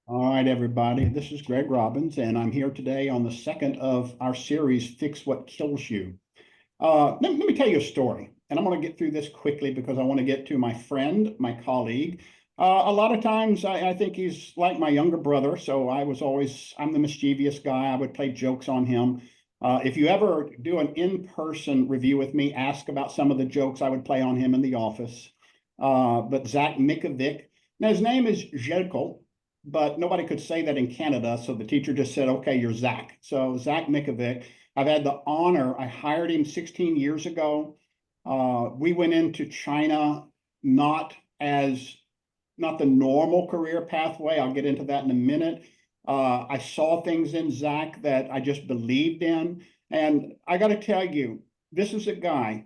All right, everybody. This is Greg Robbins, and I'm here today on the second of our series, Fix What Kills You. Let me tell you a story, and I'm going to get through this quickly because I want to get to my friend, my colleague. A lot of times I think he's like my younger brother, so I'm the mischievous guy. I would play jokes on him. If you ever do an in-person review with me, ask about some of the jokes I would play on him in the office. But Zack Mikovic, now his name is Jelko, but nobody could say that in Canada. So the teacher just said, okay, you're Zack. So Zack Mikovic, I've had the honor, I hired him 16 years ago. We went into China not as not the normal career pathway. I'll get into that in a minute. I saw things in Zack that I just believed in. And I got to tell you, this is a guy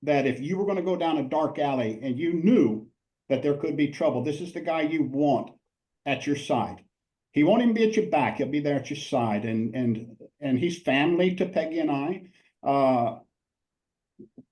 that if you were going to go down a dark alley and you knew that there could be trouble, this is the guy you want at your side. He won't even be at your back; he'll be there at your side. And he's family to Peggy and I.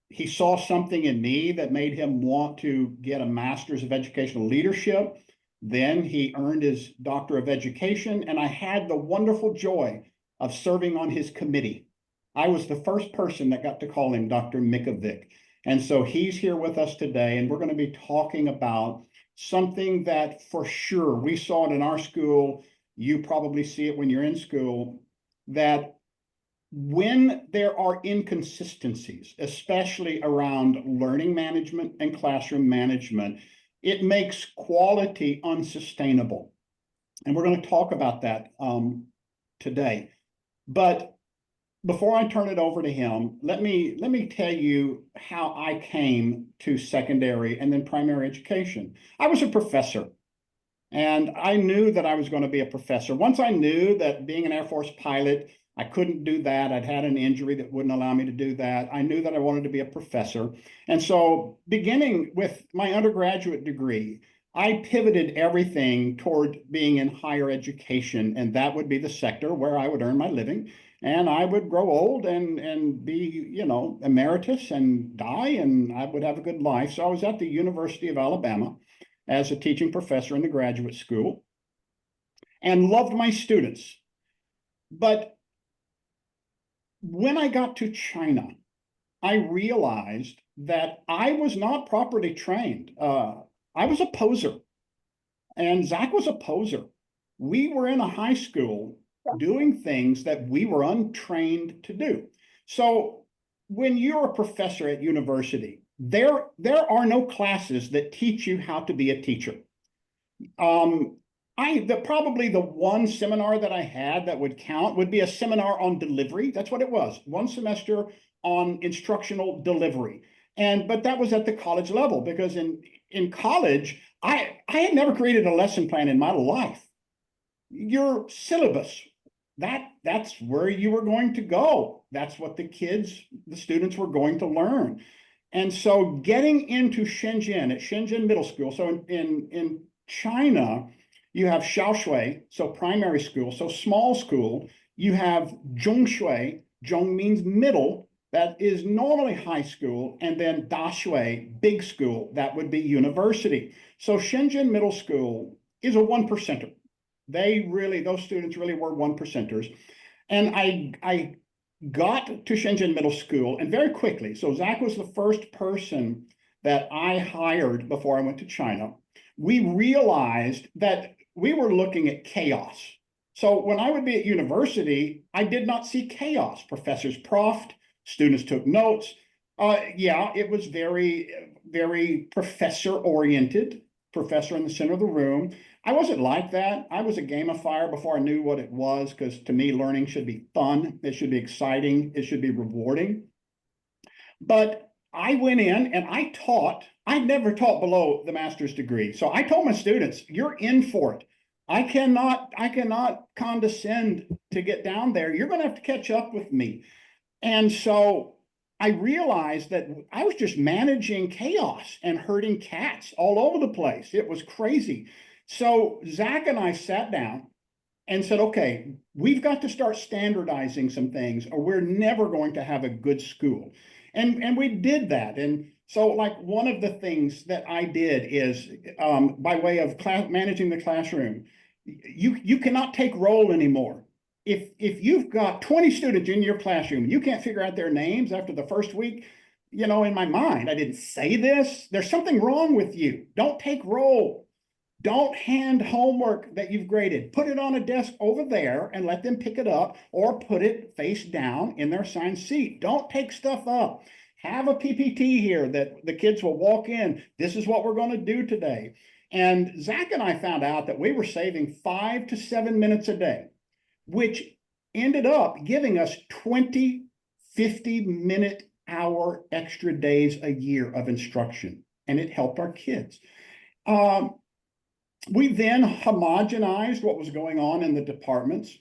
He saw something in me that made him want to get a master's of educational leadership. Then he earned his doctor of education, and I had the wonderful joy of serving on his committee. I was the first person that got to call him Dr. Mikovic. And so he's here with us today, and we're going to be talking about something that for sure we saw it in our school. You probably see it when you're in school, that when there are inconsistencies, especially around learning management and classroom management, it makes quality unsustainable. And we're going to talk about that today. But before I turn it over to him, let me tell you how I came to secondary and then primary education. I was a professor, and I knew that I was going to be a professor. Once I knew that being an Air Force pilot, I couldn't do that. I'd had an injury that wouldn't allow me to do that. I knew that I wanted to be a professor. And so, beginning with my undergraduate degree, I pivoted everything toward being in higher education, and that would be the sector where I would earn my living. And I would grow old and be, emeritus and die, and I would have a good life. So I was at the University of Alabama as a teaching professor in the graduate school and loved my students. But when I got to China, I realized that I was not properly trained. I was a poser, and Zach was a poser. We were in a high school doing things that we were untrained to do. So when you're a professor at university, there are no classes that teach you how to be a teacher. Probably the one seminar that I had that would count would be a seminar on delivery. That's what it was. One semester on instructional delivery. But that was at the college level, because in college, I had never created a lesson plan in my life. Your syllabus, that's where you were going to go. That's what the students were going to learn. And so getting into Shenzhen at Shenzhen Middle School, so in China, you have Xiaoshui, so primary school, so small school. You have Zhongshui, Zhong means middle, that is normally high school, and then Dashui, big school, that would be university. So Shenzhen Middle School is a one percenter. Those students really were one percenters. And I got to Shenzhen Middle School, and very quickly, so Zach was the first person that I hired before I went to China. We realized that we were looking at chaos. So when I would be at university, I did not see chaos. Professors profed, students took notes. It was very, very professor oriented, professor in the center of the room. I wasn't like that. I was a gamifier before I knew what it was, because to me, learning should be fun. It should be exciting. It should be rewarding. But I went in and I taught. I never taught below the master's degree. So I told my students, you're in for it. I cannot condescend to get down there. You're going to have to catch up with me. And so I realized that I was just managing chaos and herding cats all over the place. It was crazy. So Zach and I sat down and said, okay, we've got to start standardizing some things, or we're never going to have a good school. And we did that. And so, like, one of the things that I did is, by way of managing the classroom, You cannot take roll anymore. If you've got 20 students in your classroom, you can't figure out their names after the first week. In my mind, I didn't say this. There's something wrong with you. Don't take roll. Don't hand homework that you've graded. Put it on a desk over there and let them pick it up, or put it face down in their assigned seat. Don't take stuff up. Have a PPT here that the kids will walk in. This is what we're going to do today. And Zach and I found out that we were saving 5 to 7 minutes a day, which ended up giving us 20, 50-minute hour extra days a year of instruction. And it helped our kids. We then homogenized what was going on in the departments.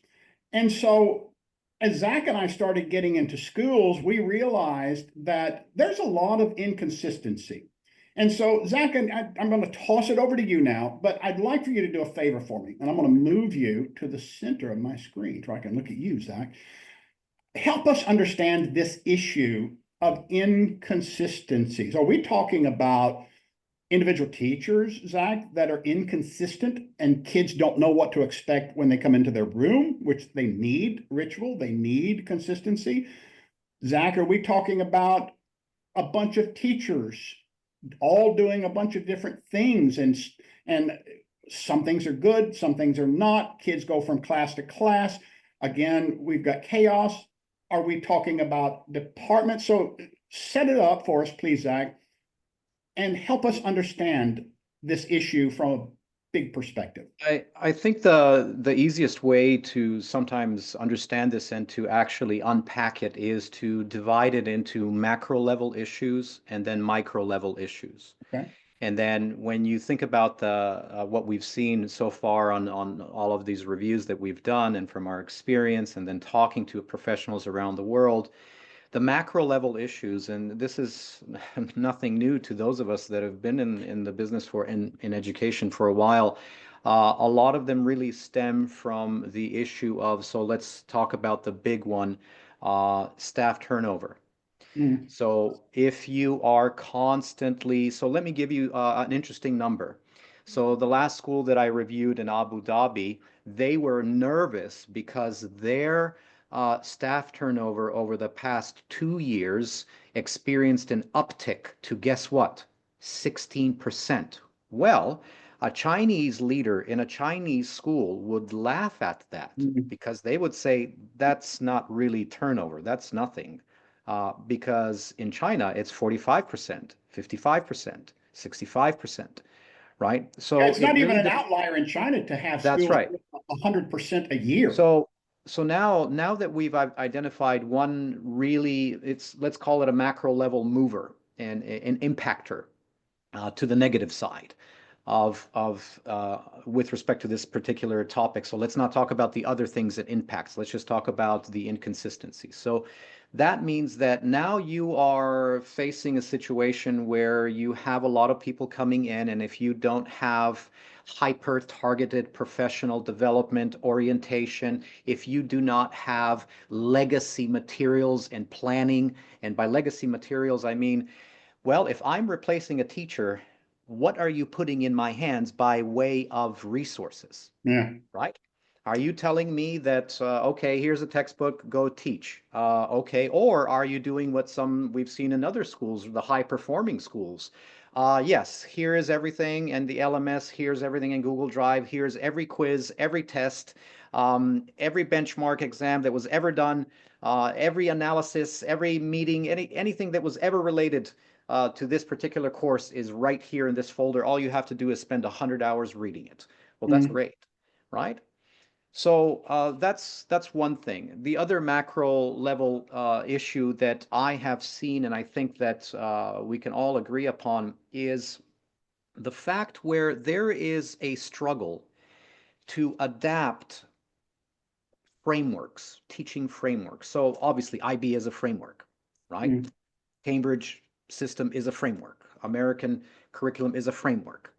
And so as Zach and I started getting into schools, we realized that there's a lot of inconsistency. And so, Zach, I'm going to toss it over to you now, but I'd like for you to do a favor for me. And I'm going to move you to the center of my screen so I can look at you, Zach. Help us understand this issue of inconsistencies. Are we talking about individual teachers, Zach, that are inconsistent and kids don't know what to expect when they come into their room, which they need ritual, they need consistency? Zach, are we talking about a bunch of teachers all doing a bunch of different things, and some things are good, some things are not? Kids go from class to class. Again, we've got chaos. Are we talking about departments? So set it up for us, please, Zach, and help us understand this issue from a big perspective. I think the easiest way to sometimes understand this and to actually unpack it is to divide it into macro level issues and then micro level issues. Okay. And then when you think about the what we've seen so far on all of these reviews that we've done and from our experience and then talking to professionals around the world, the macro level issues, and this is nothing new to those of us that have been in the business for in education for a while. A lot of them really stem from the issue of, so let's talk about the big one, staff turnover. Mm. So if you are constantly, so let me give you an interesting number. So the last school that I reviewed in Abu Dhabi, they were nervous because their staff turnover over the past 2 years experienced an uptick to, guess what? 16%. Well, a Chinese leader in a Chinese school would laugh at that Mm. because they would say that's not really turnover. That's nothing. Because in China, it's 45%, 55%, 65%, right? Yeah, So it's it not even really, an outlier in China to have that's schools right. 100% a year. So now that we've identified one really, let's call it a macro level mover and an impactor to the negative side of with respect to this particular topic. So let's not talk about the other things that impacts. Let's just talk about the inconsistencies. So that means that now you are facing a situation where you have a lot of people coming in, and if you don't have hyper targeted professional development orientation, if you do not have legacy materials and planning, and by legacy materials, I mean, well, if I'm replacing a teacher, what are you putting in my hands by way of resources, Yeah. right? Are you telling me that, okay, here's a textbook, go teach? Okay, or are you doing what some we've seen in other schools, the high performing schools? Yes, here is everything and the LMS, here's everything in Google Drive, here's every quiz, every test, every benchmark exam that was ever done, every analysis, every meeting, anything that was ever related to this particular course is right here in this folder. All you have to do is spend 100 hours reading it. Well, that's Mm. great, right? So that's one thing. The other macro level issue that I have seen, and I think that we can all agree upon, is the fact where there is a struggle to adapt frameworks, teaching frameworks. So obviously, IB is a framework, right? Mm. Cambridge system is a framework. American curriculum is a framework.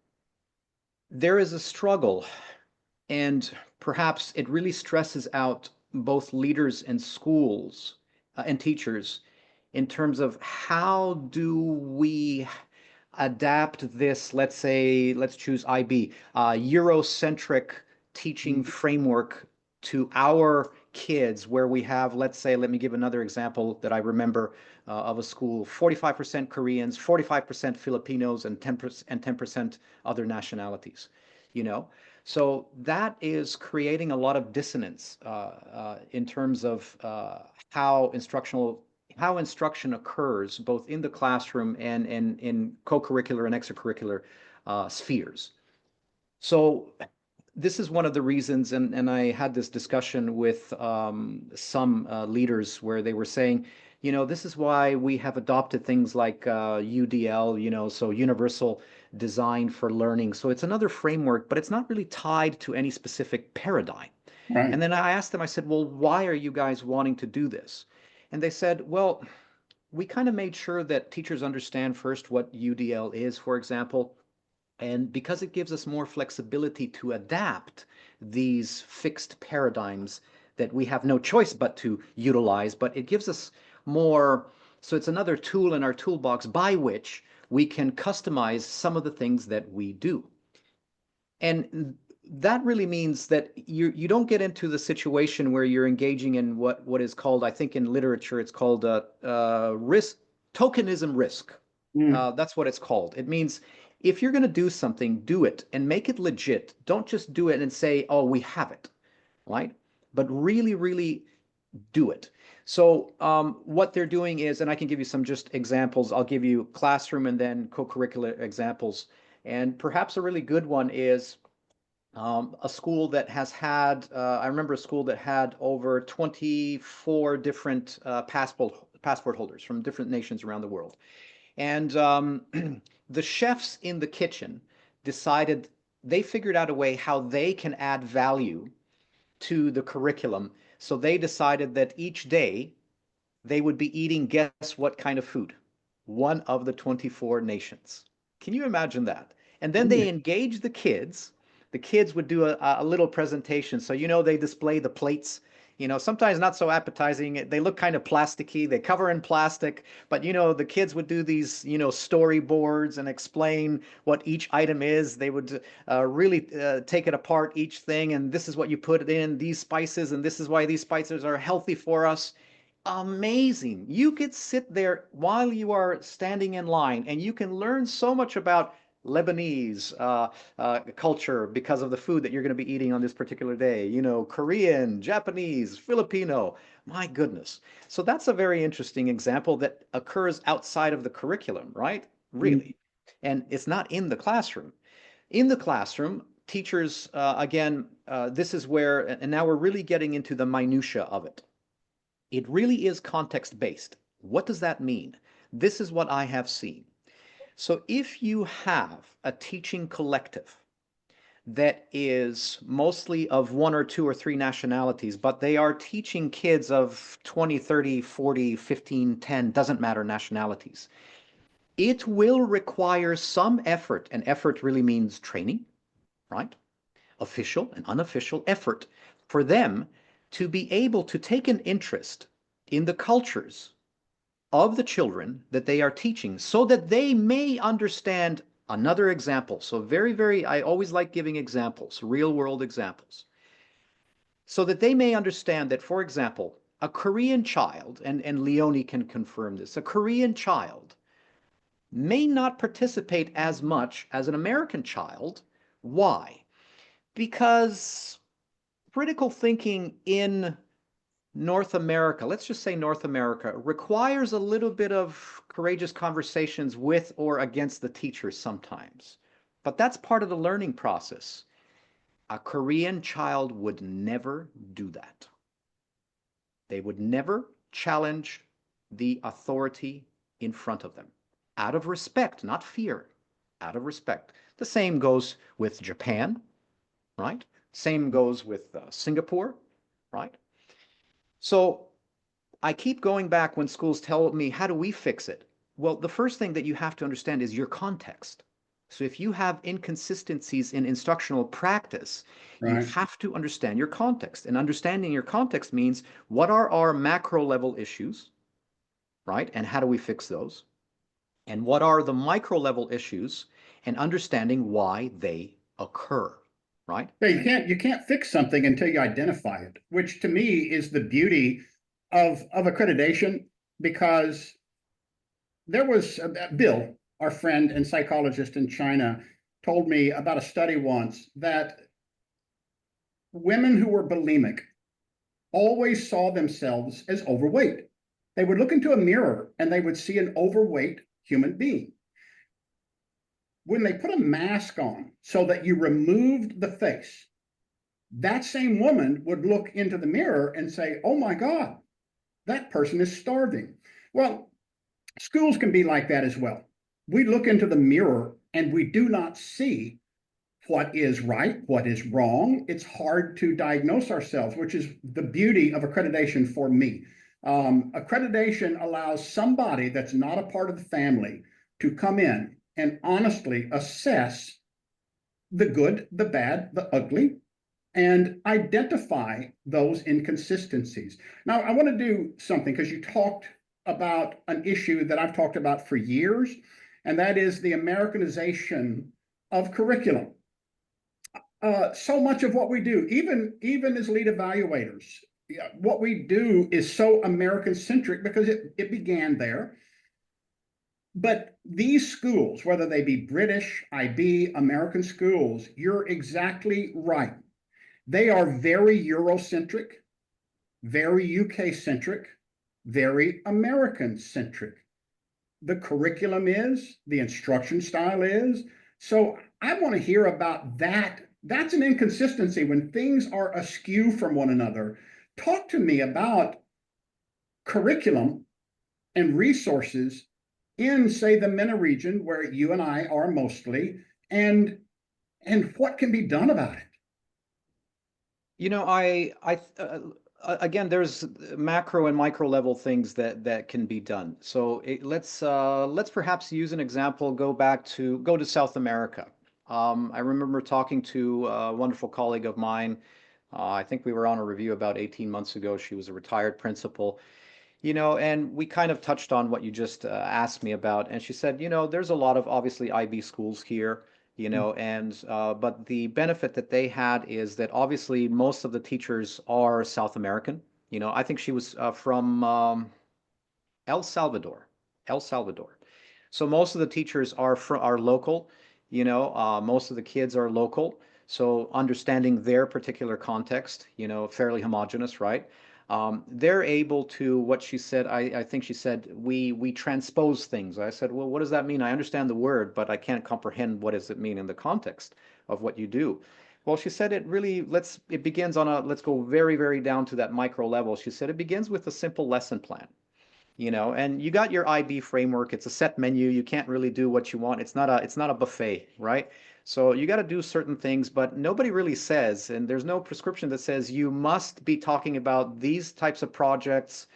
There is a struggle, and perhaps it really stresses out both leaders and schools and teachers in terms of how do we adapt this, let's say, let's choose IB, Eurocentric teaching framework to our kids where we have, let's say, let me give another example that I remember of a school, 45% Koreans, 45% Filipinos, and 10% other nationalities, you know? So that is creating a lot of dissonance in terms of how instruction occurs both in the classroom and in co-curricular and extracurricular spheres. So this is one of the reasons, and I had this discussion with some leaders where they were saying, you know, this is why we have adopted things like UDL, you know, so Universal Design for Learning. So it's another framework, but it's not really tied to any specific paradigm. Right. And then I asked them, I said, well, why are you guys wanting to do this? And they said, well, we kind of made sure that teachers understand first what UDL is, for example, and because it gives us more flexibility to adapt these fixed paradigms that we have no choice but to utilize, but it gives us more. So it's another tool in our toolbox by which we can customize some of the things that we do. And that really means that you don't get into the situation where you're engaging in what is called, I think in literature, it's called risk, tokenism risk. Mm. That's what it's called. It means if you're going to do something, do it and make it legit. Don't just do it and say, oh, we have it, right? But really, really do it. So what they're doing is, and I can give you some just examples. I'll give you classroom and then co-curricular examples. And perhaps a really good one is a school that has had, I remember a school that had over 24 different passport holders from different nations around the world. And the chefs in the kitchen decided they figured out a way how they can add value to the curriculum. So they decided that each day they would be eating, guess what kind of food? One of the 24 nations. Can you imagine that? And then they engage the kids. The kids would do a little presentation. So, you know, they display the plates, you know, sometimes not so appetizing. They look kind of plasticky. They cover in plastic. But, you know, the kids would do these, you know, storyboards and explain what each item is. They would really take it apart, each thing. And this is what you put in, these spices. And this is why these spices are healthy for us. Amazing. You could sit there while you are standing in line and you can learn so much about Lebanese culture because of the food that you're going to be eating on this particular day. You know, Korean, Japanese, Filipino. My goodness. So that's a very interesting example that occurs outside of the curriculum, right? Mm. Really. And it's not in the classroom. In the classroom, teachers, again, this is where, and now we're really getting into the minutia of it. It really is context based. What does that mean? This is what I have seen. So if you have a teaching collective that is mostly of one or two or three nationalities, but they are teaching kids of 20, 30, 40, 15, 10, doesn't matter nationalities, it will require some effort, and effort really means training, right? Official and unofficial effort for them to be able to take an interest in the cultures of the children that they are teaching so that they may understand. Another example. So very, very, I always like giving examples, real world examples, so that they may understand that, for example, a Korean child, and Leonie can confirm this, a Korean child may not participate as much as an American child. Why? Because critical thinking in North America, let's just say North America, requires a little bit of courageous conversations with or against the teachers sometimes. But that's part of the learning process. A Korean child would never do that. They would never challenge the authority in front of them out of respect, not fear, out of respect. The same goes with Japan, right? Same goes with Singapore, right? So I keep going back when schools tell me, how do we fix it? Well, the first thing that you have to understand is your context. So if you have inconsistencies in instructional practice, you Right. have to understand your context. And understanding your context means what are our macro level issues, right? And how do we fix those? And what are the micro level issues and understanding why they occur. right? Yeah, you can't fix something until you identify it, which to me is the beauty of accreditation, because there was Bill, our friend and psychologist in China, told me about a study once that women who were bulimic always saw themselves as overweight. They would look into a mirror and they would see an overweight human being. When they put a mask on so that you removed the face, that same woman would look into the mirror and say, oh my God, that person is starving. Well, schools can be like that as well. We look into the mirror and we do not see what is right, what is wrong. It's hard to diagnose ourselves, which is the beauty of accreditation for me. Accreditation allows somebody that's not a part of the family to come in and honestly assess the good, the bad, the ugly, and identify those inconsistencies. Now, I want to do something because you talked about an issue that I've talked about for years, and that is the Americanization of curriculum. So much of what we do, even as lead evaluators, what we do is so American centric because it began there. But these schools, whether they be British, IB, American schools, you're exactly right. They are very Eurocentric, very UK centric, very American centric. The curriculum is, the instruction style is. So I want to hear about that. That's an inconsistency when things are askew from one another. Talk to me about curriculum and resources in, say, the MENA region where you and I are mostly, and what can be done about it. You know, again, there's macro and micro level things that can be done. So let's perhaps use an example. Go to South America. I remember talking to a wonderful colleague of mine. I think we were on a review about 18 months ago. She was a retired principal, and we kind of touched on what you just asked me about. And she said, there's a lot of obviously IB schools here, and but the benefit that they had is that obviously most of the teachers are South American. I think she was from El Salvador, El Salvador. So most of the teachers are local, most of the kids are local. So understanding their particular context, fairly homogenous, right? They're able to, what she said, I think she said, we transpose things. I said, well, what does that mean? I understand the word, but I can't comprehend what does it mean in the context of what you do. Well, she said it begins let's go very, very down to that micro level. She said it begins with a simple lesson plan, and you got your IB framework. It's a set menu. You can't really do what you want. It's not a buffet, right? So you got to do certain things, but nobody really says, and there's no prescription that says you must be talking about these types of projects,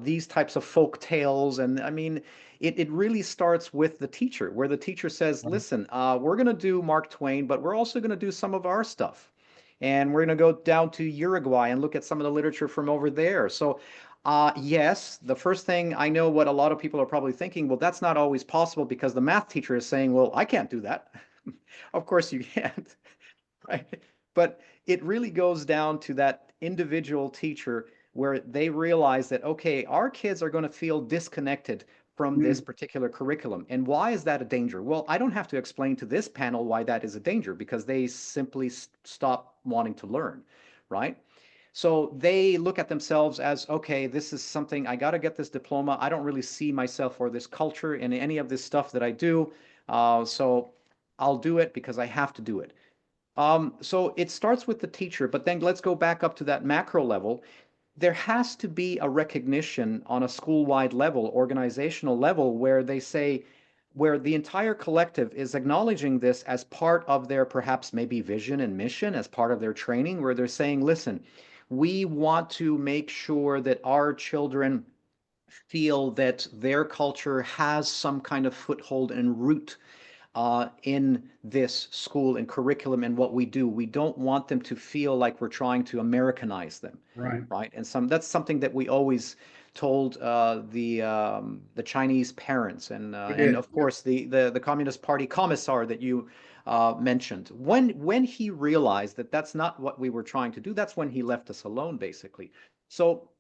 these types of folk tales. And I mean, it really starts with the teacher, where the teacher says, listen, we're going to do Mark Twain, but we're also going to do some of our stuff. And we're going to go down to Uruguay and look at some of the literature from over there. So yes, the first thing I know what a lot of people are probably thinking, well, that's not always possible because the math teacher is saying, well, I can't do that. Of course you can't, right? But it really goes down to that individual teacher where they realize that, okay, our kids are going to feel disconnected from this Mm, particular curriculum. And why is that a danger? Well, I don't have to explain to this panel why that is a danger because they simply stop wanting to learn, right? So they look at themselves as, okay, this is something, I got to get this diploma. I don't really see myself or this culture in any of this stuff that I do. So I'll do it because I have to do it. So it starts with the teacher, but then let's go back up to that macro level. There has to be a recognition on a school-wide level, organizational level, where they say, where the entire collective is acknowledging this as part of their perhaps maybe vision and mission, as part of their training, where they're saying, listen, we want to make sure that our children feel that their culture has some kind of foothold and root in this school and curriculum and what we do. We don't want them to feel like we're trying to Americanize them, right. right? And that's something that we always told the Chinese parents, and We and did. of Yeah. course the Communist Party commissar that you mentioned. When he realized that that's not what we were trying to do, that's when he left us alone, basically. So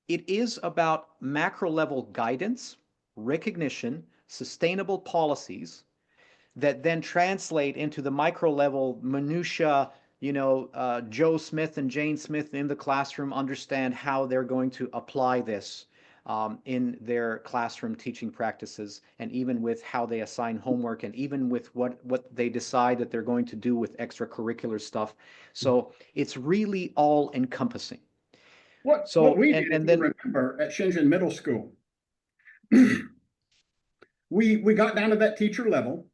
it is about macro level guidance, recognition, sustainable policies that then translate into the micro level minutia. Joe Smith and Jane Smith in the classroom understand how they're going to apply this in their classroom teaching practices, and even with how they assign homework, and even with what they decide that they're going to do with extracurricular stuff. So it's really all encompassing. What So we did, and if and you then remember, at Shenzhen Middle School, we got down to that teacher level,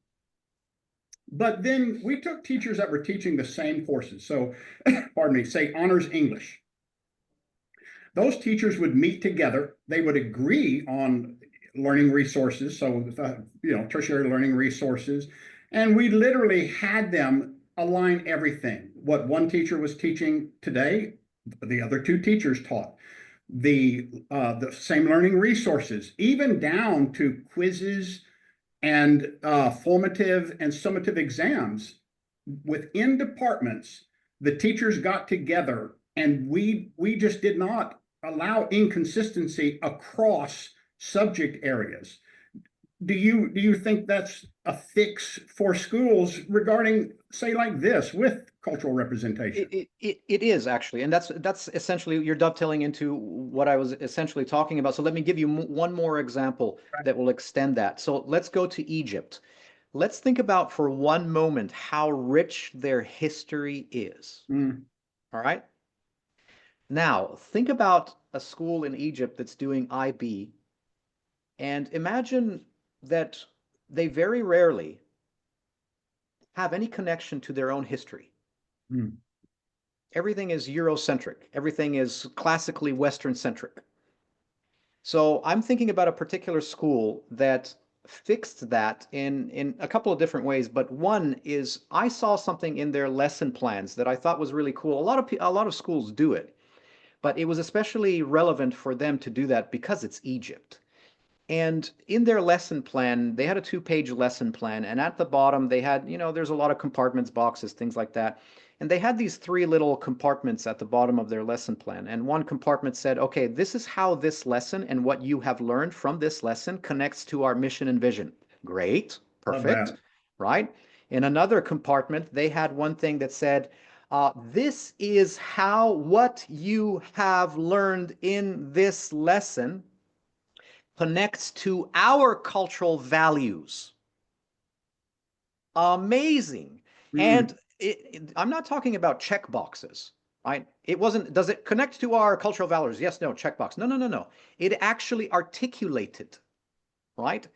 but then we took teachers that were teaching the same courses. So, pardon me, say honors English. Those teachers would meet together. They would agree on learning resources, so tertiary learning resources, and we literally had them align everything. What one teacher was teaching today, the other two teachers taught. The same learning resources, even down to quizzes and formative and summative exams within departments. The teachers got together, and we just did not allow inconsistency across subject areas. Do you think that's a fix for schools regarding, say, like this with cultural representation? it is actually, and that's essentially, you're dovetailing into what I was essentially talking about. So let me give you one more example that will extend that. So let's go to Egypt. Let's think about for one moment how rich their history is. Mm. All right. Now, think about a school in Egypt that's doing IB, and imagine that they very rarely have any connection to their own history. Mm. Everything is Eurocentric, everything is classically Western centric. So I'm thinking about a particular school that fixed that in a couple of different ways, but one is I saw something in their lesson plans that I thought was really cool. A lot of schools do it, but it was especially relevant for them to do that because it's Egypt. And in their lesson plan, they had a 2-page lesson plan. And at the bottom, they had, there's a lot of compartments, boxes, things like that. And they had these 3 little compartments at the bottom of their lesson plan. And one compartment said, okay, this is how this lesson and what you have learned from this lesson connects to our mission and vision. Great, Love perfect, that. right? In another compartment, they had one thing that said, this is how what you have learned in this lesson connects to our cultural values. Amazing. Mm. And I'm not talking about check boxes, right? It wasn't, does it connect to our cultural values? Yes, no, checkbox. No, no, no, no. It actually articulated, right?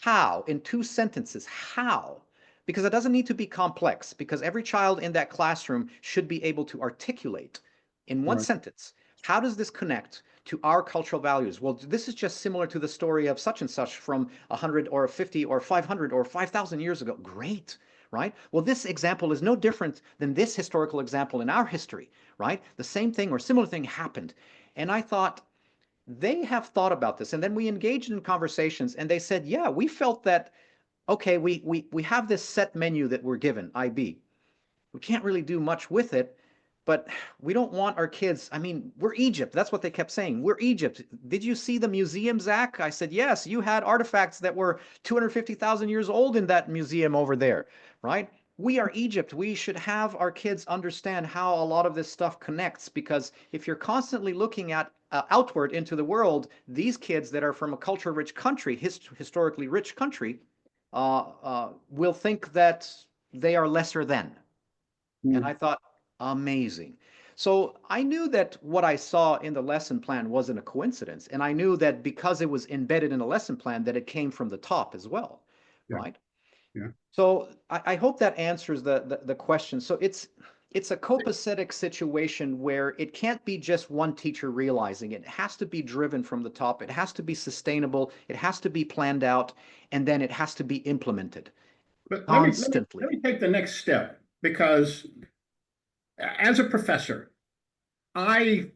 How, in 2 sentences, how? Because it doesn't need to be complex, because every child in that classroom should be able to articulate in one Right. sentence, how does this connect to our cultural values? Well, this is just similar to the story of such and such from 100 or 50 or 500 or 5,000 years ago. Great, right? Well, this example is no different than this historical example in our history, right? The same thing or similar thing happened. And I thought, they have thought about this. And then we engaged in conversations, and they said, yeah, we felt that, okay, we have this set menu that we're given, IB. We can't really do much with it, but we don't want our kids. I mean, we're Egypt. That's what they kept saying. We're Egypt. Did you see the museum, Zach? I said, yes, you had artifacts that were 250,000 years old in that museum over there, right? We are Egypt. We should have our kids understand how a lot of this stuff connects, because if you're constantly looking at outward into the world, these kids that are from a culture rich country, historically rich country, will think that they are lesser than. And Mm. I thought, amazing. So I knew that what I saw in the lesson plan wasn't a coincidence. And I knew that because it was embedded in a lesson plan, that it came from the top as well, Yeah. right? Yeah. So I hope that answers the question. So it's a copacetic situation where it can't be just one teacher realizing it. It has to be driven from the top. It has to be sustainable. It has to be planned out, and then it has to be implemented But let constantly. me take the next step, because as a professor, I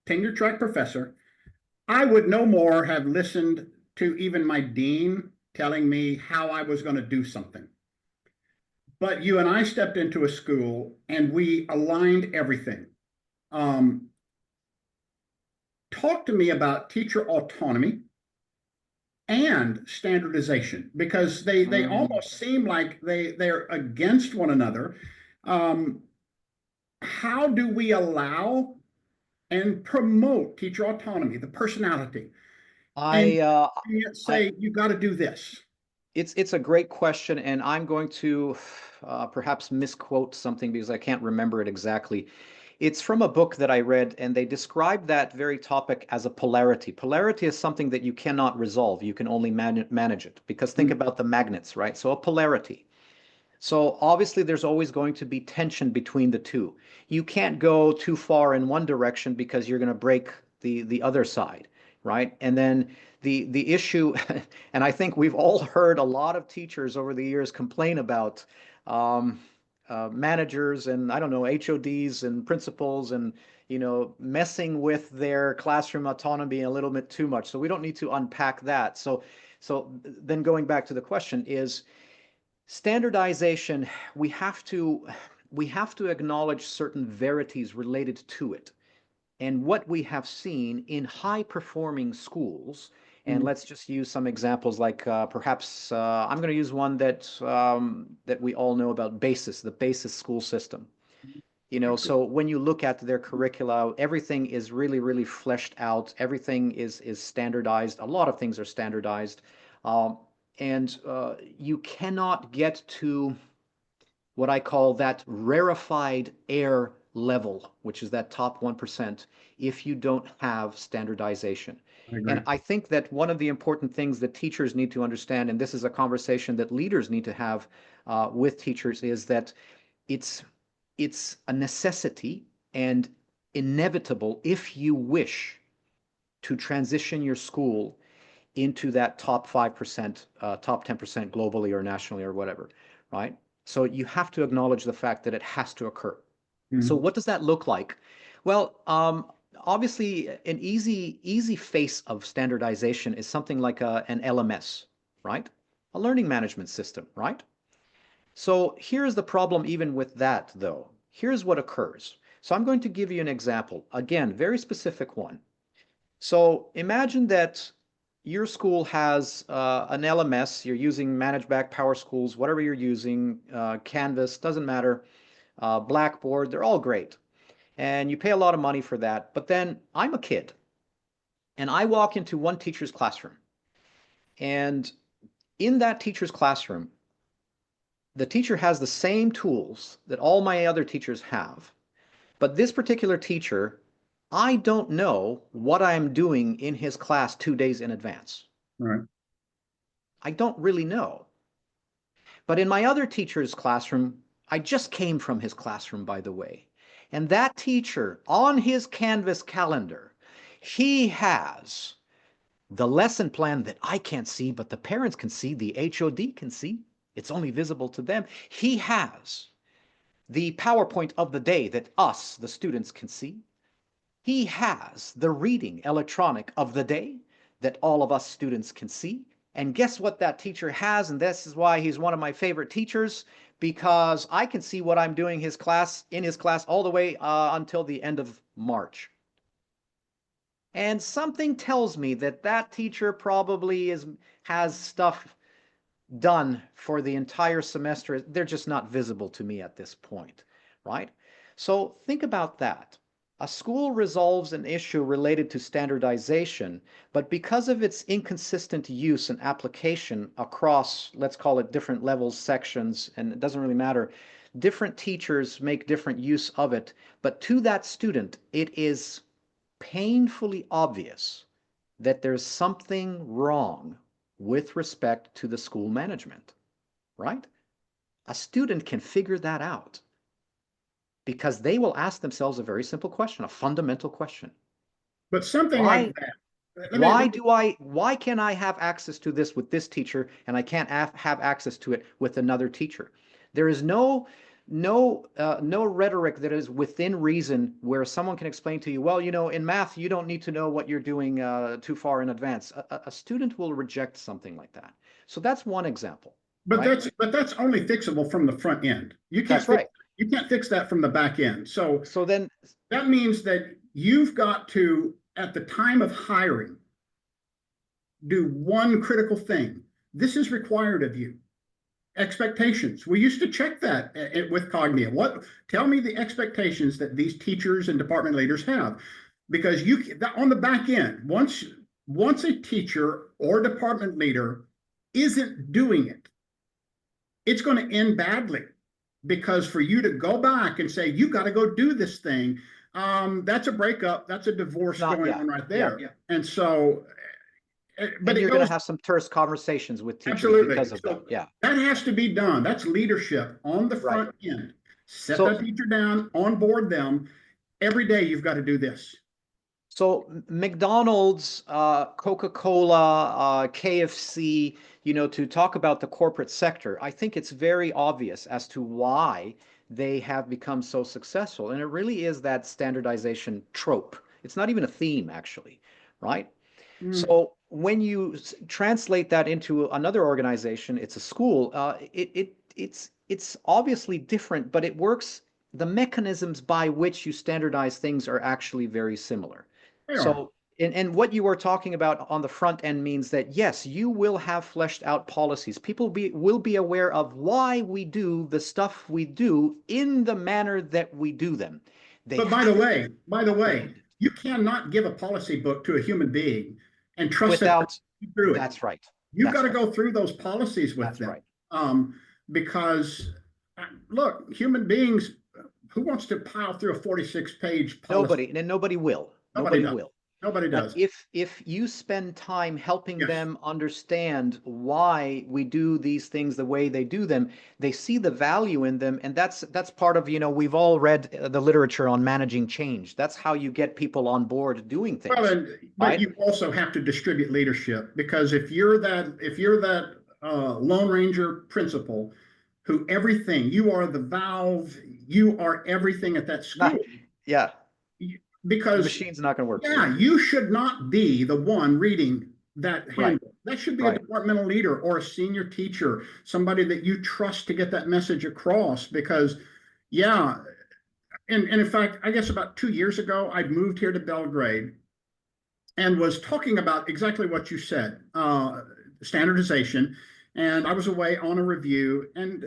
tenure track professor, I would no more have listened to even my dean telling me how I was going to do something. But you and I stepped into a school and we aligned everything. Um, Talk to me about teacher autonomy and standardization, because they Mm. almost seem like they're against one another. Um, how do we allow and promote teacher autonomy, the personality, and I, uh, yet I, say you got to do this? it's a great question, and I'm going to perhaps misquote something because I can't remember it exactly. It's from a book that I read, and they describe that very topic as a polarity. Polarity is something that you cannot resolve. You can only manage it. Because think Mm, about the magnets, right? So a polarity. So obviously there's always going to be tension between the two. You can't go too far in one direction because you're going to break the other side, right? And then the issue, and I think we've all heard a lot of teachers over the years complain about um, managers and I don't know HODs and principals and messing with their classroom autonomy a little bit too much. So we don't need to unpack that. So then going back to the question is standardization, we have to we have to acknowledge certain verities related to it. And what we have seen in high performing schools, and mm, let's just use some examples like perhaps I'm going to use one that we all know about, the basis school system. that's good. So when you look at their curricula, everything is really, really fleshed out. Everything is standardized. A lot of things are standardized. Um, and you cannot get to what I call that rarefied air level, which is that top 1%, if you don't have standardization. I And agree. I think that one of the important things that teachers need to understand, and this is a conversation that leaders need to have with teachers, is that it's it's a necessity and inevitable if you wish to transition your school into that top 5%, top 10% globally or nationally or whatever, right? So you have to acknowledge the fact that it has to occur. So Mm, what does that look like? Well, obviously, an easy face of standardization is something like an LMS, right? A learning management system, right? So here's the problem even with that, though. Here's what occurs. So I'm going to give you an example. Again, very specific one. So imagine that your school has an LMS. You're using Manage Back Power Schools, whatever you're using, Canvas, doesn't matter, Blackboard, they're all great. And you pay a lot of money for that. But then I'm a kid and I walk into one teacher's classroom. And in that teacher's classroom, the teacher has the same tools that all my other teachers have. But this particular teacher, I don't know what I'm doing in his class 2 days in advance. right. I don't really know. But in my other teacher's classroom, I just came from his classroom, by the way. And that teacher, on his Canvas calendar, he has the lesson plan that I can't see, but the parents can see, the HOD can see. It's only visible to them. He has the PowerPoint of the day that us, the students, can see. He has the reading electronic of the day that all of us students can see. And guess what that teacher has? And this is why he's one of my favorite teachers, because I can see what I'm doing in his class all the way until the end of March. And something tells me that that teacher probably has stuff done for the entire semester. They're just not visible to me at this point, right? So think about that. A school resolves an issue related to standardization, but because of its inconsistent use and application across, let's call it different levels, sections, and it doesn't really matter, different teachers make different use of it, but to that student, it is painfully obvious that there's something wrong with respect to the school management, right? A student can figure that out because they will ask themselves a very simple question, a fundamental question. But something like Why that. why do I why can I have access to this with this teacher and I can't have access to it with another teacher? There is no rhetoric that is within reason where someone can explain to you, well, in math you don't need to know what you're doing too far in advance. A student will reject something like that. So that's one example, But right? that's only fixable from the front end. That's right. You can't fix that from the back end. So So then, that means that you've got to, at the time of hiring, do one critical thing. This is required of you. Expectations. We used to check that with Cognia. Tell me the expectations that these teachers and department leaders have, because on the back end, once a teacher or department leader isn't doing it, it's going to end badly, because for you to go back and say you got to go do this thing, that's a breakup, that's a divorce not, going yeah, on right yeah. there. And so, but And it you're going to goes. have some terse conversations with teachers Absolutely. because of that. So Yeah. that has to be done. That's leadership on the Right. front end. Set So that teacher down, onboard them. Every day you've got to do this. So McDonald's, Coca-Cola, KFC, to talk about the corporate sector, I think it's very obvious as to why they have become so successful. And it really is that standardization trope. It's not even a theme, actually, right? Mm, So when you translate that into another organization, it's a school, it's obviously different, but it works. The mechanisms by which you standardize things are actually very similar. they are. So, and what you were talking about on the front end means that yes, you will have fleshed out policies. People will be aware of why we do the stuff we do in the manner that we do them. They But have to by the way, document it you cannot give a policy book to a human being and trust that without. through it. That's right. You've got That's to right. go through those policies with That's them. right. Um, because look, human beings, who wants to pile through a 46-page policy? Nobody, and nobody will. Nobody Nobody does. will. Nobody But does. if you spend time helping Yes. them understand why we do these things the way they do them, they see the value in them, and that's part of, we've all read the literature on managing change. That's how you get people on board doing Well, things, but right? you also have to distribute leadership, because if you're that Lone Ranger principal, who everything, you are the valve, you are everything at that school. Not, yeah, the Because machine's not going to work for you. yeah, you should not be the one reading that Right, handbook. That should be a right. departmental leader or a senior teacher, somebody that you trust to get that message across. Because yeah, and in fact, I guess about 2 years ago, I'd moved here to Belgrade and was talking about exactly what you said, standardization. And I was away on a review, and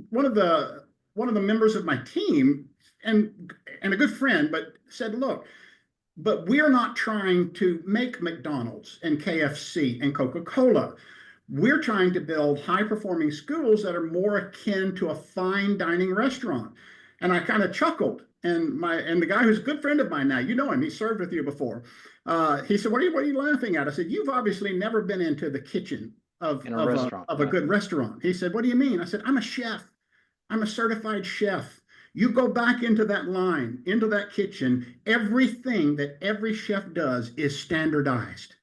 one of the members of my team, and a good friend, but said, "Look, but we're not trying to make McDonald's and KFC and Coca-Cola. We're trying to build high-performing schools that are more akin to a fine dining restaurant." And I kind of chuckled. And the guy who's a good friend of mine now, you know him, he served with you before. He said, what are you laughing at? I said, "You've obviously never been into the kitchen of In a restaurant, of a yeah. good restaurant." He said, "What do you mean?" I said, "I'm a chef. I'm a certified chef. You go back into that line, into that kitchen, everything that every chef does is standardized.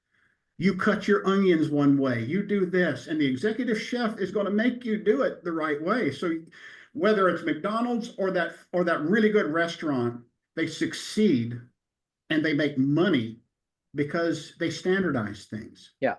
You cut your onions one way, you do this, and the executive chef is going to make you do it the right way." So whether it's McDonald's or that really good restaurant, they succeed and they make money because they standardize things. Yeah.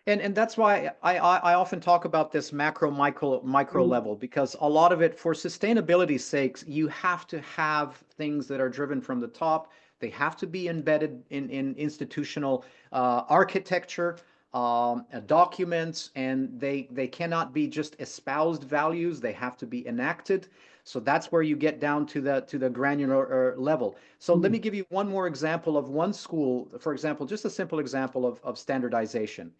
And that's why I often talk about this macro, micro level, because a lot of it, for sustainability's sakes, you have to have things that are driven from the top. They have to be embedded in institutional architecture, documents, and they cannot be just espoused values. They have to be enacted. So that's where you get down to the granular level. So let me give you one more example of one school, for example, just a simple example of standardization.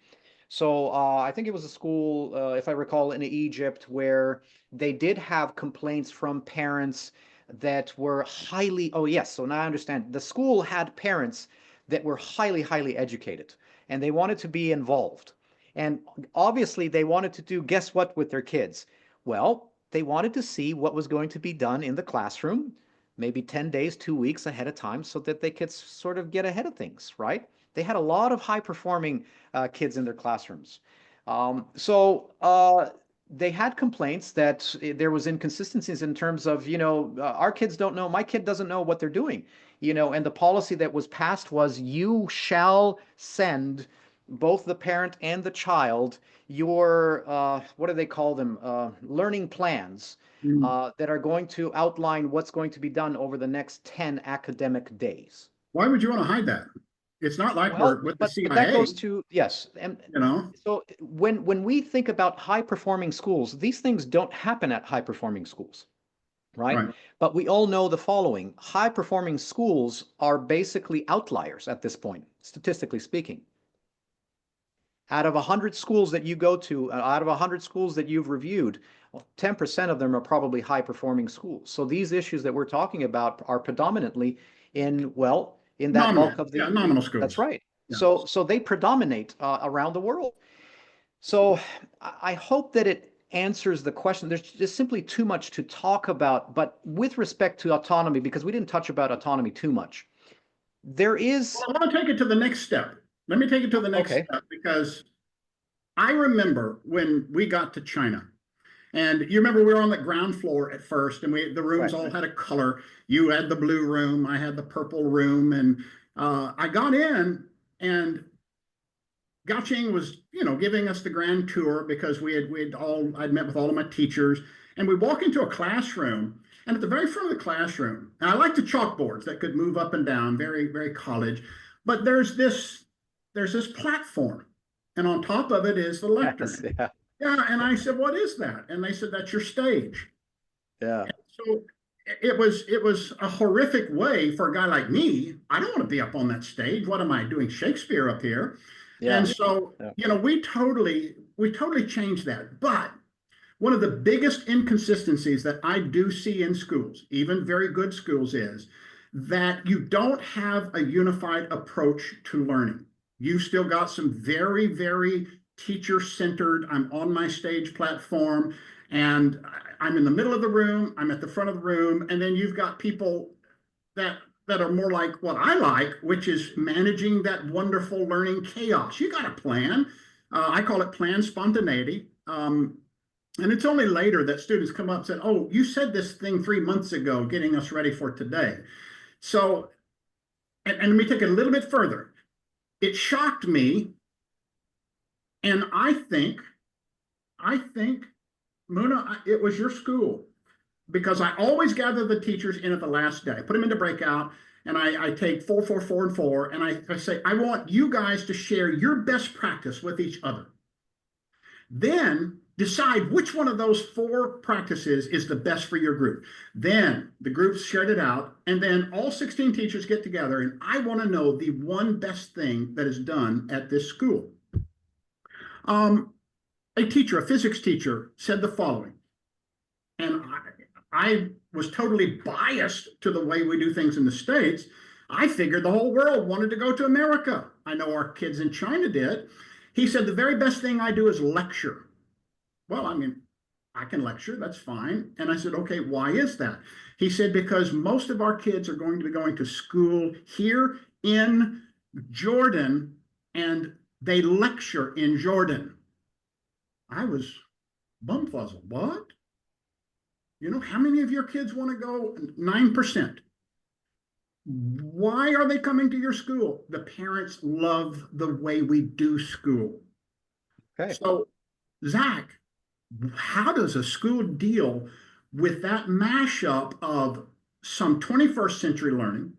So I think it was a school, if I recall, in Egypt, where they did have complaints from parents that were highly, oh yes, so now I understand. The school had parents that were highly, highly educated, and they wanted to be involved. And obviously they wanted to do, guess what, with their kids? Well, they wanted to see what was going to be done in the classroom, maybe 10 days, 2 weeks ahead of time, so that they could sort of get ahead of things, right? They had a lot of high performing kids in their classrooms. So they had complaints that there was inconsistencies in terms of, our kids don't know, my kid doesn't know what they're doing, and the policy that was passed was you shall send both the parent and the child, your, what do they call them? Learning plans Mm. that are going to outline what's going to be done over the next 10 academic days. Why would you want to hide that? It's not like Well, we're with the but that CIA, goes to, yes. And you know? so when we think about high performing schools, these things don't happen at high performing schools, right? Right. But we all know the following: high performing schools are basically outliers at this point, statistically speaking. Out of 100 schools that you go to, out of 100 schools that you've reviewed, well, 10% of them are probably high performing schools. So these issues that we're talking about are predominantly in, well, in that Nominal. bulk of Yeah, the, nominal that's schools. right. Yeah. So they predominate around the world. So I hope that it answers the question. There's just simply too much to talk about, but with respect to autonomy, because we didn't touch about autonomy too much, there Well, is, I want to take it to the next step. Let me take it to the next okay, step because I remember when we got to China. And you remember we were on the ground floor at first, and the rooms right. all had a color. You had the blue room, I had the purple room, and I got in, and Gao was, giving us the grand tour because I'd met with all of my teachers, and we walk into a classroom, and at the very front of the classroom, and I like the chalkboards that could move up and down, very, very college, but there's this platform, and on top of it is the Yes, lectern. yeah, Yeah, and I said, "What is that?" And they said, "That's your stage." yeah, So it was a horrific way for a guy like me. I don't want to be up on that stage. What am I doing, Shakespeare up here? And yeah, so, yeah. we totally changed that. But one of the biggest inconsistencies that I do see in schools, even very good schools, is that you don't have a unified approach to learning. You still got some very, very teacher centered, I'm on my stage platform, and I'm in the middle of the room, I'm at the front of the room, and then you've got people that that are more like what I like, which is managing that wonderful learning chaos. You got a plan. I call it plan spontaneity. And it's only later that students come up and said, "Oh, you said this thing 3 months ago, getting us ready for today." So, and let me take it a little bit further. It shocked me, and I think, Muna, it was your school because I always gather the teachers in at the last day, put them into breakout, and I take 4, 4, 4, and 4, and I say, I want you guys to share your best practice with each other. Then decide which one of those 4 practices is the best for your group. Then the groups shared it out, and then all 16 teachers get together, and I want to know the one best thing that is done at this school. Um, a physics teacher, said the following, and I was totally biased to the way we do things in the States. I figured the whole world wanted to go to America. I know our kids in China did. He said, the very best thing I do is lecture. Well, I mean, I can lecture, that's fine. And I said, okay, why is that? He said, because most of our kids are going to be going to school here in Jordan, and they lecture in Jordan. I was bumfuzzled. What? How many of your kids want to go? 9%. Why are they coming to your school? The parents love the way we do school. Okay. So, Zach, how does a school deal with that mashup of some 21st century learning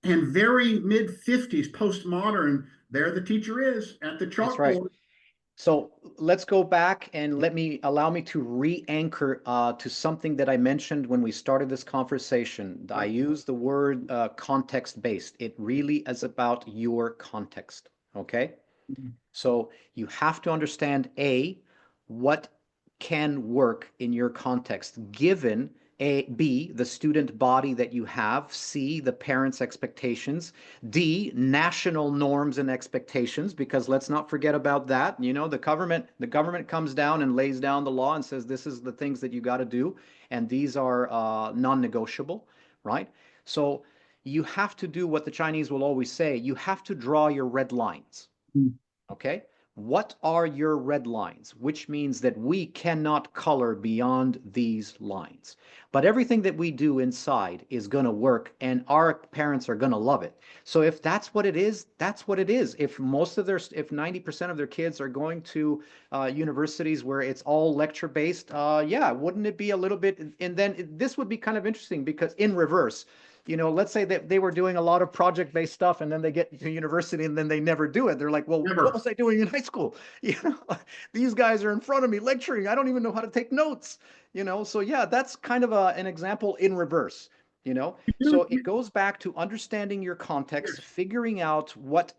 and very mid 50s postmodern? There the teacher is at the That's right. chalkboard. So let's go back and allow me to re-anchor to something that I mentioned when we started this conversation. I use the word context-based. It really is about your context. Okay? So you have to understand A, what can work in your context, given B, the student body that you have, C, the parents' expectations, D, national norms and expectations, because let's not forget about that. The government comes down and lays down the law and says this is the things that you got to do, and these are non-negotiable, right? So you have to do what the Chinese will always say, you have to draw your red lines. Okay? What are your red lines? Which means that we cannot color beyond these lines. But everything that we do inside is going to work, and our parents are going to love it. So if that's what it is, that's what it is. If 90% of their kids are going to universities where it's all lecture based, yeah, wouldn't it be a little bit? And then this would be kind of interesting because in reverse, let's say that they were doing a lot of project-based stuff and then they get to university and then they never do it. They're like, well, what Never. was I doing in high school? You know, these guys are in front of me lecturing. I don't even know how to take notes, So yeah, that's kind of an example in reverse, So it goes back to understanding your context, Yes. figuring out what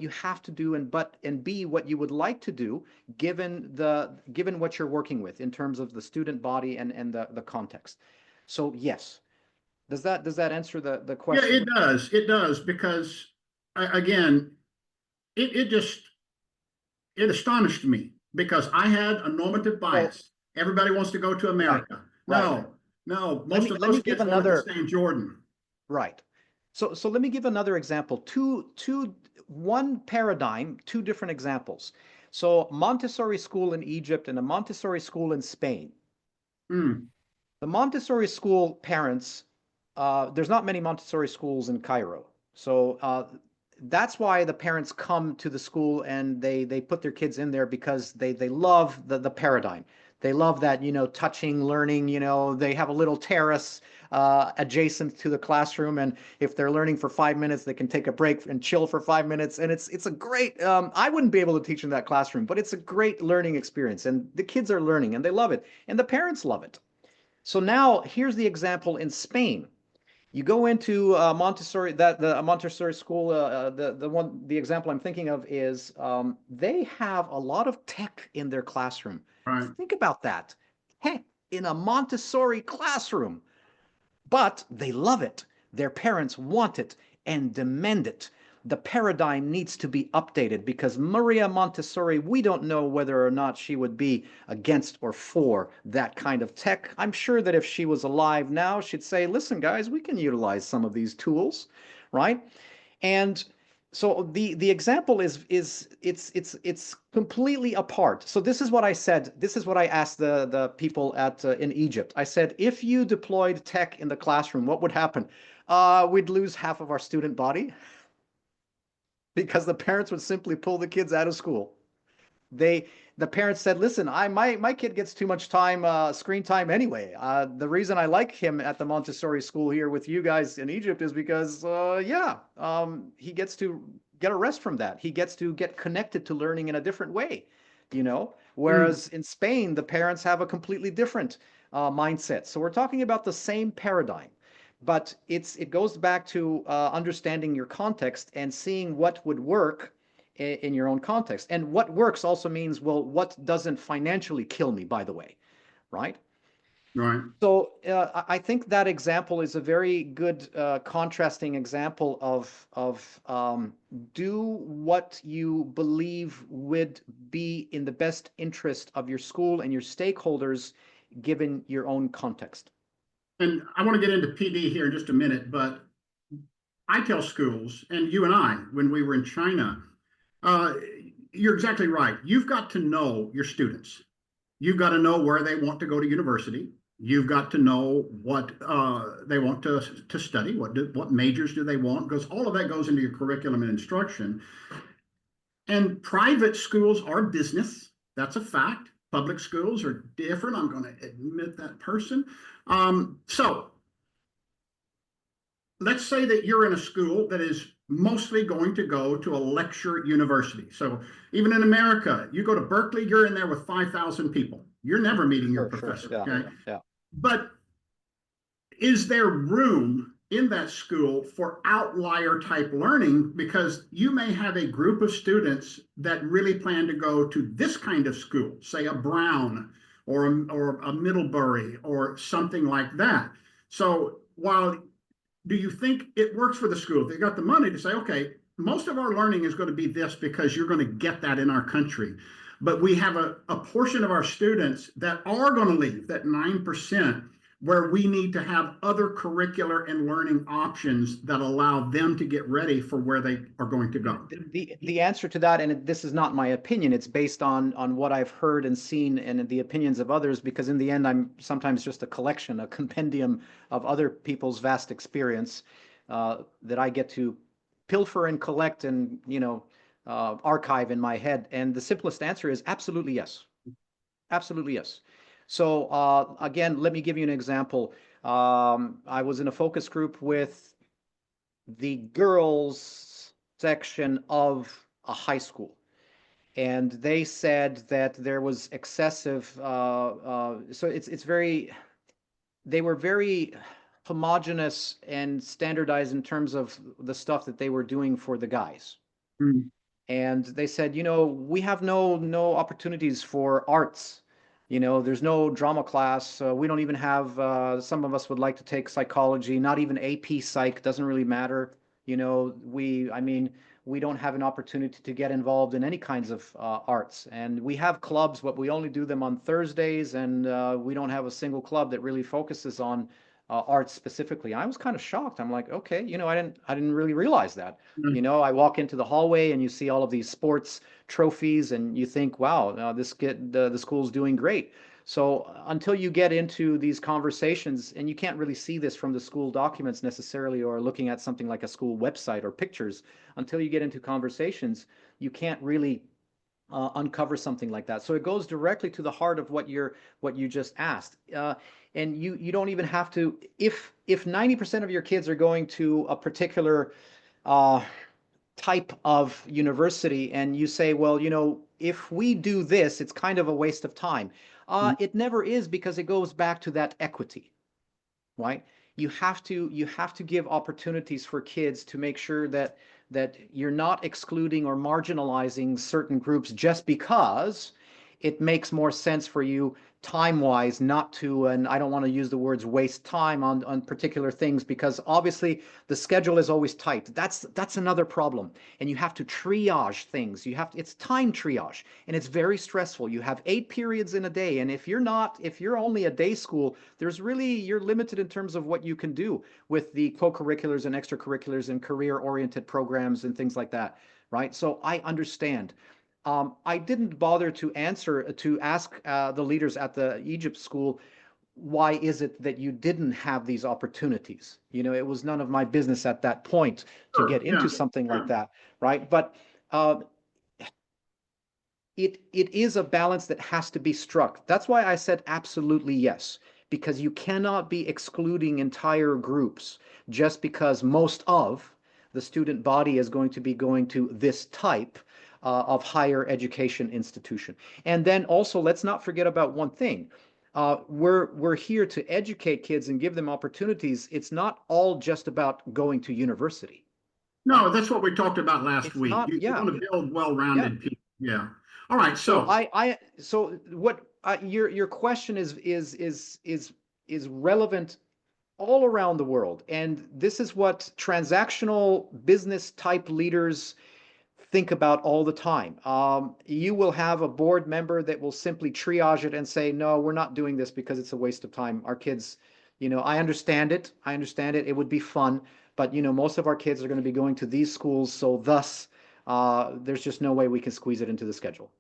you have to do and B, what you would like to do given what you're working with in terms of the student body and the context. So yes. Does that answer the Yeah, question? it does. It does because again, it just it astonished me because I had a normative So bias. Everybody wants to go to right, America. right. No, no, Let most me of let those me give kids wanted to another stay in Jordan. right. So let me give another example. One paradigm, two different examples. So Montessori school in Egypt and a Montessori school in Spain. Mm, The Montessori school parents, there's not many Montessori schools in Cairo. So that's why the parents come to the school and they put their kids in there because they love the paradigm. They love that, touching, learning, they have a little terrace adjacent to the classroom. And if they're learning for 5 minutes, they can take a break and chill for 5 minutes. And it's a great, I wouldn't be able to teach in that classroom, but it's a great learning experience. And the kids are learning and they love it. And the parents love it. So now here's the example in Spain. You go into Montessori, that the Montessori school, the example I'm thinking of is they have a lot of tech in their classroom. right. Think about that. Tech in a Montessori classroom, but they love it. Their parents want it and demand it. The paradigm needs to be updated because Maria Montessori, we don't know whether or not she would be against or for that kind of tech. I'm sure that if she was alive now, she'd say, listen, guys, we can utilize some of these tools, right? And so the example is it's completely apart. So this is what I said. This is what I asked the people at in Egypt. I said, if you deployed tech in the classroom, what would happen? We'd lose half of our student body because the parents would simply pull the kids out of school. they the parents said, listen, my kid gets too much time screen time anyway. The reason I like him at the Montessori school here with you guys in Egypt is because he gets to get a rest from that. He gets to get connected to learning in a different way, Mm, whereas in Spain the parents have a completely different mindset. So we're talking about the same paradigm, but it goes back to understanding your context and seeing what would work in your own context. And what works also means, well, what doesn't financially kill me, by the way, right? right. So I think that example is a very good contrasting example of do what you believe would be in the best interest of your school and your stakeholders, given your own context. And I want to get into PD here in just a minute, but I tell schools, and you and I, when we were in China, uh, you're exactly right. You've got to know your students. You've got to know where they want to go to university. You've got to know what they want to study. What majors do they want? Because all of that goes into your curriculum and instruction. And private schools are business. That's a fact. Public schools are different. I'm going to admit that person. So let's say that you're in a school that is mostly going to go to a lecture university. So even in America, you go to Berkeley, you're in there with 5,000 people. You're never meeting your Sure. professor. Yeah. Okay. Yeah. But is there room in that school for outlier type learning? Because you may have a group of students that really plan to go to this kind of school, say a Brown or a Middlebury or something like that. So while do you think it works for the school? They got the money to say, okay, most of our learning is going to be this because you're going to get that in our country. But we have a portion of our students that are going to leave, that 9%. where we need to have other curricular and learning options that allow them to get ready for where they are going to go. The answer to that, and this is not my opinion, it's based on what I've heard and seen and the opinions of others, because in the end, I'm sometimes just a collection, a compendium of other people's vast experience that I get to pilfer and collect and, archive in my head. And the simplest answer is absolutely yes. Absolutely yes. So again, let me give you an example. I was in a focus group with the girls section of a high school, and they said that there was excessive. So it's very. They were very homogenous and standardized in terms of the stuff that they were doing for the guys. Mm. And they said, we have no opportunities for arts. There's no drama class. We don't even have. Some of us would like to take psychology. Not even AP Psych, doesn't really matter. I mean, we don't have an opportunity to get involved in any kinds of arts. And we have clubs, but we only do them on Thursdays, and we don't have a single club that really focuses on arts specifically. I was kind of shocked. I'm like, okay, I didn't really realize that. Mm. I walk into the hallway and you see all of these sports trophies, and you think, wow, the school's doing great. So until you get into these conversations, and you can't really see this from the school documents necessarily, or looking at something like a school website or pictures, until you get into conversations, you can't really uncover something like that. So it goes directly to the heart of what you just asked. And you don't even have to, if 90% of your kids are going to a particular uh, type of university, and you say, well, if we do this, it's kind of a waste of time. Mm. It never is, because it goes back to that equity, right? You have to give opportunities for kids to make sure that you're not excluding or marginalizing certain groups just because it makes more sense for you time-wise not to, and I don't want to use the words waste time on particular things, because obviously the schedule is always tight. That's another problem. And you have to triage things. It's time triage, and it's very stressful. You have 8 periods in a day, and if you're only a day school, you're limited in terms of what you can do with the co-curriculars and extracurriculars and career-oriented programs and things like that, right? So I understand. I didn't bother to ask the leaders at the Egypt school, why is it that you didn't have these opportunities? It was none of my business at that point to Sure. get Yeah. into something Yeah. like that, right? But uh, it is a balance that has to be struck. That's why I said absolutely yes, because you cannot be excluding entire groups just because most of the student body is going to be going to this type of higher education institution. And then also, let's not forget about one thing. We're here to educate kids and give them opportunities. It's not all just about going to university, No, right? that's what we talked about last It's week. not, You yeah, want to build yeah. well-rounded people. Yeah. All right. So So, what your question is relevant all around the world, and this is what transactional business type leaders think about all the time. You will have a board member that will simply triage it and say, no, we're not doing this because it's a waste of time. Our kids, I understand it. I understand it. It would be fun, but most of our kids are going to be going to these schools, so thus, there's just no way we can squeeze it into the schedule.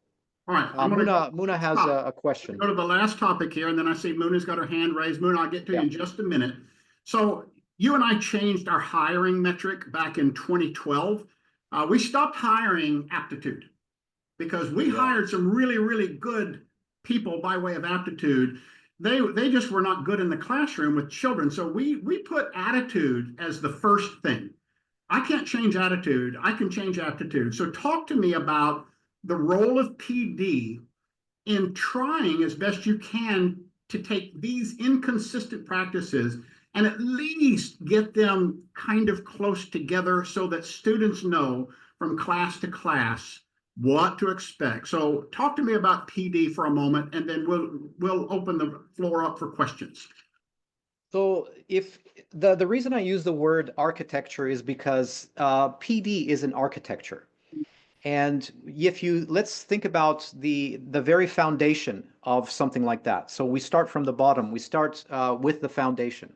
all right. I'm going to go to the Muna last has topic. a question. Go to the last topic here, and then I see Muna's got her hand raised. Muna, I'll get to you Yeah. in just a minute. So you and I changed our hiring metric back in 2012. We stopped hiring aptitude because we Yeah. hired some really, really good people by way of aptitude. They just were not good in the classroom with children. So we put attitude as the first thing. I can't change attitude. I can change aptitude. So talk to me about the role of PD in trying as best you can to take these inconsistent practices and at least get them kind of close together so that students know from class to class what to expect. So talk to me about PD for a moment, and then we'll open the floor up for questions. So if the reason I use the word architecture is because PD is an architecture. And if you let's think about the very foundation of something like that. So we start from the bottom. We start with the foundation.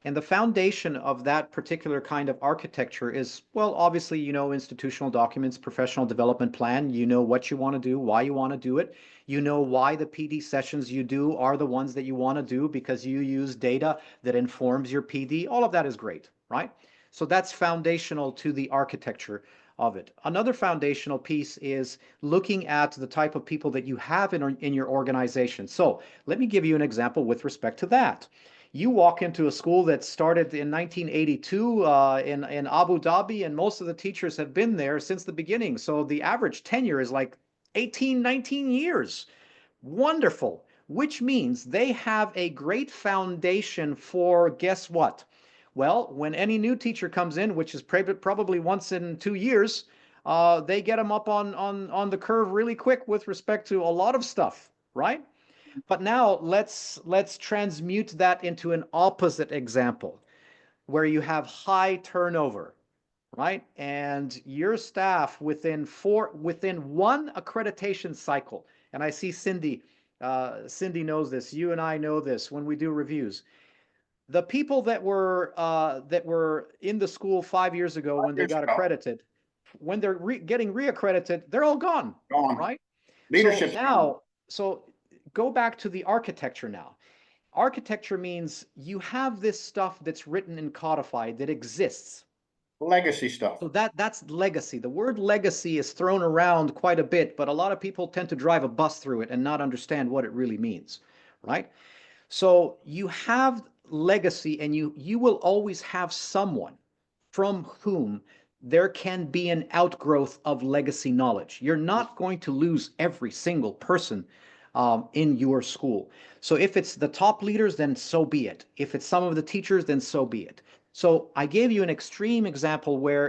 And the foundation of that particular kind of architecture is, well, obviously, institutional documents, professional development plan. You know what you want to do, why you want to do it. You know why the PD sessions you do are the ones that you want to do because you use data that informs your PD. All of that is great, right? So that's foundational to the architecture of it. Another foundational piece is looking at the type of people that you have in your organization. So let me give you an example with respect to that. You walk into a school that started in 1982 in Abu Dhabi, and most of the teachers have been there since the beginning. So the average tenure is like 18, 19 years. Wonderful, which means they have a great foundation for guess what? Well, when any new teacher comes in, which is probably once in 2 years, they get them up on the curve really quick with respect to a lot of stuff, right? But now let's transmute that into an opposite example where you have high turnover, right? And your staff within one accreditation cycle, and I see Cindy knows this. You and I know this when we do reviews. The people that were in the school 5 years ago when they Years got ago, accredited, when they're getting reaccredited, they're all gone, gone. right? So Leadership's gone. now, so go back to the architecture now. Architecture means you have this stuff that's written and codified that exists. Legacy stuff. So that's legacy. The word legacy is thrown around quite a bit, but a lot of people tend to drive a bus through it and not understand what it really means, right? So you have legacy, and you will always have someone from whom there can be an outgrowth of legacy knowledge. You're not going to lose every single person in your school. So if it's the top leaders, then so be it. If it's some of the teachers, then so be it. So I gave you an extreme example where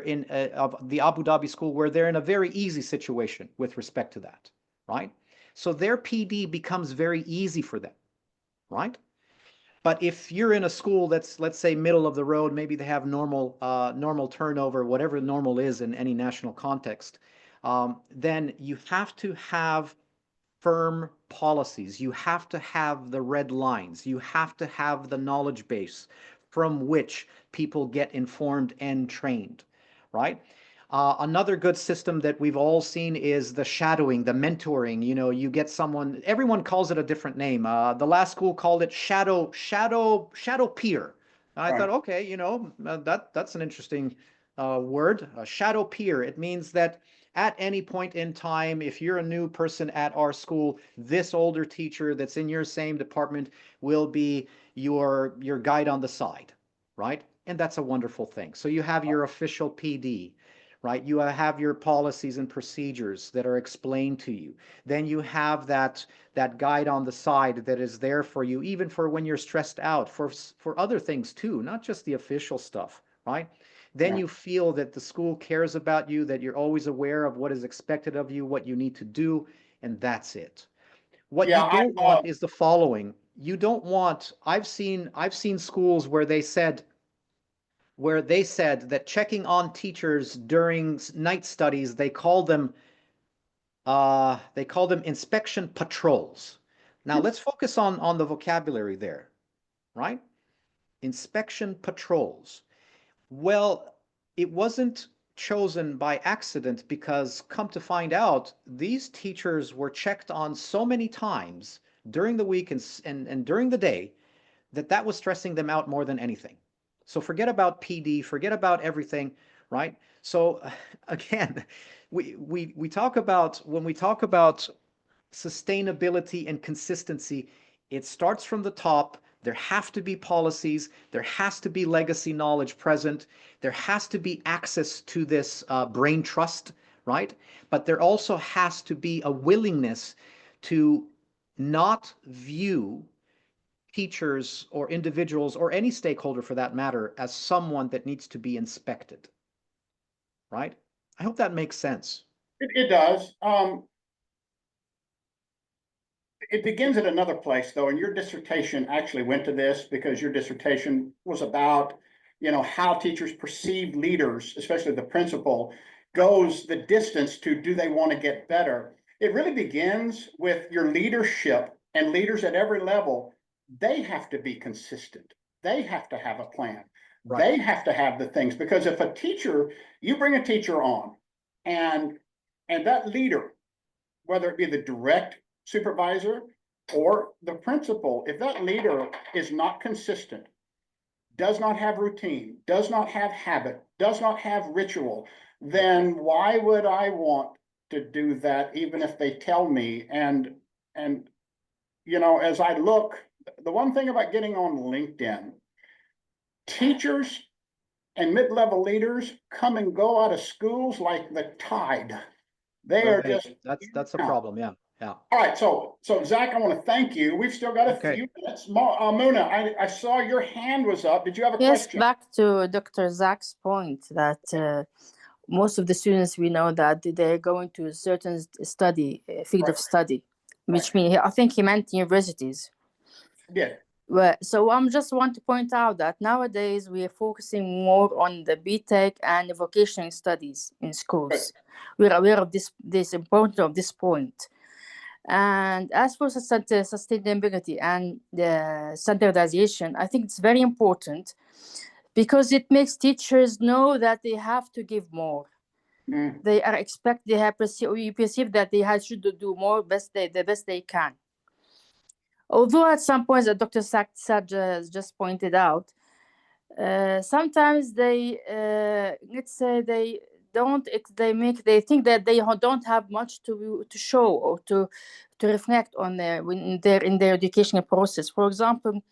of the Abu Dhabi school where they're in a very easy situation with respect to that, right? So their PD becomes very easy for them, right? But if you're in a school that's, let's say, middle of the road, maybe they have normal turnover, whatever normal is in any national context, then you have to have firm policies. You have to have the red lines. You have to have the knowledge base from which people get informed and trained, right? Another good system that we've all seen is the shadowing, the mentoring. You get someone, everyone calls it a different name. The last school called it shadow peer. And I thought, Right. okay, that's an interesting word, shadow peer. It means that at any point in time, if you're a new person at our school, this older teacher that's in your same department will be your guide on the side, right? And that's a wonderful thing. So you have your official PD, right? You have your policies and procedures that are explained to you. Then you have that guide on the side that is there for you, even for when you're stressed out, for other things too, not just the official stuff, right? Then Yeah. you feel that the school cares about you, that you're always aware of what is expected of you, what you need to do, and that's it. What Yeah. you don't want is the following. You don't want, I've seen schools where they said that checking on teachers during night studies, they call them inspection patrols. Now let's focus on the vocabulary there, right? Inspection patrols. Well, it wasn't chosen by accident because, come to find out, these teachers were checked on so many times during the week and during the day that was stressing them out more than anything. So forget about PD, forget about everything, right? So again, we talk about when we talk about sustainability and consistency, it starts from the top. There have to be policies. There has to be legacy knowledge present. There has to be access to this brain trust, right? But there also has to be a willingness to not view teachers or individuals or any stakeholder for that matter as someone that needs to be inspected, right? I hope that makes sense. It does. It begins at another place, though, and your dissertation actually went to this because your dissertation was about, how teachers perceive leaders, especially the principal, goes the distance to do they want to get better. It really begins with your leadership, and leaders at every level, they have to be consistent. They have to have a plan. Right. They have to have the things, because if a teacher, you bring a teacher on and that leader, whether it be the direct supervisor or the principal, if that leader is not consistent, does not have routine, does not have habit, does not have ritual, then why would I want to do that, even if they tell me? And you know, as I look, the one thing about getting on LinkedIn, teachers and mid-level leaders come and go out of schools like the tide. They are just, that's a problem. Yeah. Yeah. all right. So Zach, I want to thank you. We've still got a few minutes. Muna, I saw your hand was up. Did you have a question? Yes, back to Dr. Zack's point that most of the students, we know that they're going to a certain study, field of study, which means I think he meant universities. Yeah. Well, so I just want to point out that nowadays we are focusing more on the BTech and vocational studies in schools. We're aware of this importance of this point. And as for sustainability and standardization, I think it's very important because it makes teachers know that they have to give more. They are we perceive that they should do more, the best they can. Although at some points, as Dr. Zack just pointed out, sometimes they let's say they think that they don't have much to show or to reflect on in their educational process. For example,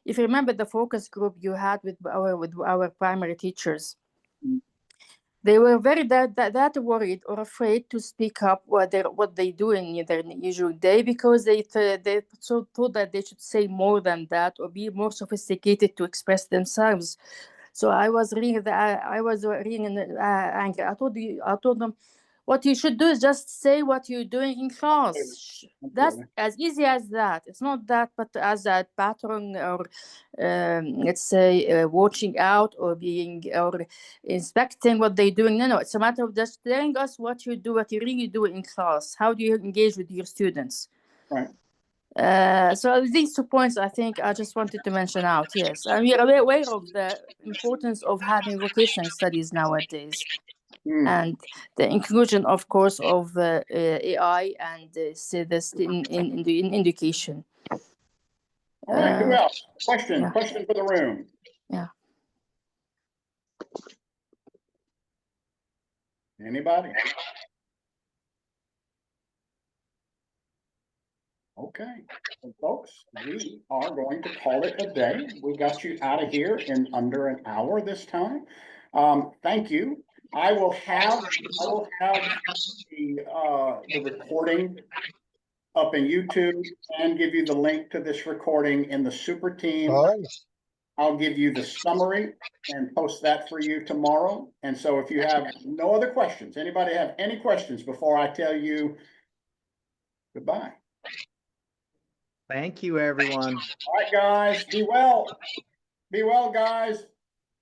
if you remember the focus group you had with our primary teachers, they were very that worried or afraid to speak up what they do in their usual day, because they thought that they should say more than that or be more sophisticated to express themselves. So I was really angry. I told them, what you should do is just say what you're doing in class. That's as easy as that. It's not that, but as a pattern or let's say watching out or inspecting what they're doing. No, it's a matter of just telling us what you really do in class. How do you engage with your students? Right. So these 2 points, I think, I just wanted to mention out. Yes, and we are aware of the importance of having vocational studies nowadays, and the inclusion, of course, of AI and in education. All right. Who else? Question for the room. Yeah. Anybody? Okay, well, folks, we are going to call it a day. We got you out of here in under an hour this time. Thank you. I will have the recording up in YouTube and give you the link to this recording in the super team. I'll give you the summary and post that for you tomorrow. And so if you have no other questions, anybody have any questions before I tell you goodbye? Thank you, everyone. All right, guys, be well. Be well, guys.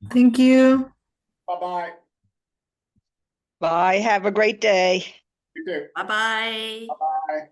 Thank you. Bye-bye. Bye. Have a great day. You too. Bye-bye. Bye-bye.